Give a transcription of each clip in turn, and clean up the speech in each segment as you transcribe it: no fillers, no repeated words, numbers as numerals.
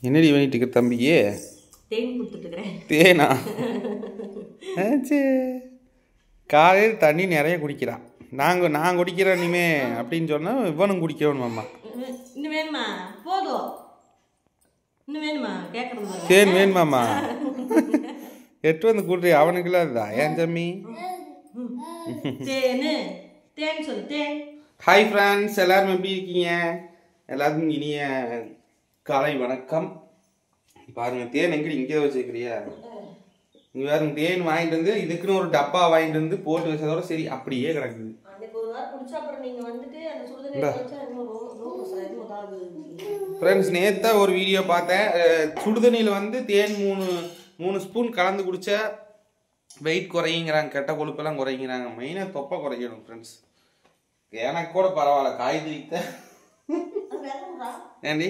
என்னடி பண்ணிட்டு இருக்க தம்பியே? தேன் கொடுத்துட்டு இருக்கிறேன். தேனா? காலையில் தண்ணி நிறைய குடிக்கிறான். நான் குடிக்கிறேன் இனிமே அப்படின்னு சொன்னா இவனும் குடிக்கணும் மாமா. இன்னும் வேணுமா? போதும். இன்னும் வேணுமா? கேட்கறது தேன் வேணுமாம்மா? எட்டு வந்து கூட்டுறி அவனுக்குலாம் இதுதான் ஏன் தம்பி? தேன் சொல்லு. தேன். ஹாய் ஃப்ரெண்ட்ஸ், எல்லாரும் எப்படி இருக்கீங்க? எல்லாருக்கும் இனிய காலை வணக்கம். பாருங்க, தேன் எங்கடி இங்கே வச்சுக்கிறியா? இங்க பாருங்க, தேன் வாங்கிட்டு வந்து இதுக்குன்னு ஒரு டப்பா வாங்கிட்டு வந்து போட்டு வச்சதோட சரி அப்படியே கிடக்குது. ஃப்ரெண்ட்ஸ், நேற்று ஒரு வீடியோ பார்த்தேன். சுடுதண்ணியில் வந்து தேன் மூணு ஸ்பூன் கலந்து குடிச்சா வெயிட் குறையுங்கிறாங்க, கெட்ட கொழுப்பெல்லாம் குறையுங்கிறாங்க. மெயினாக தொப்பை குறைக்கணும் ஃப்ரெண்ட்ஸ். எனக்கு கூட பரவாயில்ல, காய்கறித்த ஏண்டி.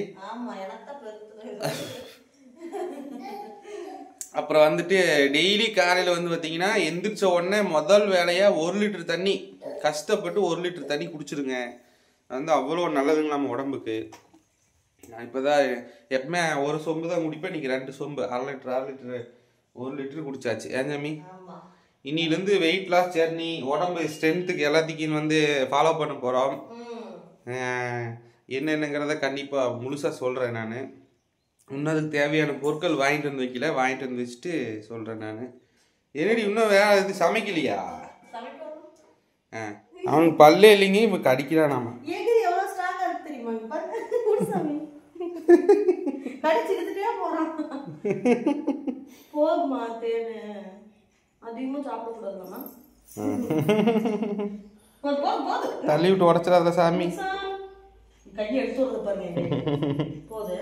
அப்புறம் வந்துட்டு டெய்லி காலையில் வந்து பார்த்தீங்கன்னா எந்திரிச்ச உடனே முதல் வேலையாக 1 லிட்டர் தண்ணி, கஷ்டப்பட்டு 1 லிட்டர் தண்ணி குடிச்சிருங்க. வந்து அவ்வளோ நல்லதுங்க நம்ம உடம்புக்கு. நான் இப்போ தான் எப்பவுமே ஒரு சொம்பு தான் குடிப்பேன். இன்றைக்கி 2 சொம்பு, 1/2 லிட்டரு 1 லிட்டரு குடிச்சாச்சு. ஏன் ஜாமி? இன்னிலேருந்து வெயிட் லாஸ் ஜெர்னி, உடம்பு ஸ்ட்ரென்த்துக்கு எல்லாத்துக்கும் வந்து ஃபாலோ பண்ண போகிறோம். என்னென்னங்கிறத கண்டிப்பாக முழுசாக சொல்கிறேன். நான் இன்னும் அதுக்கு தேவையான பொருட்கள் வாங்கிட்டு வந்து வைக்கல, வாங்கிட்டு வந்து வச்சுட்டு சொல்கிறேன். நான் என்னடி இன்னும் வேற இது சமைக்கலையா? அவனுக்கு பல்லே இல்லைங்க, இப்போ கடிக்கிறான். நாம தள்ளி விட்டு உடச்சிடாத சாமி. கையை எடுத்து பாருங்க. போது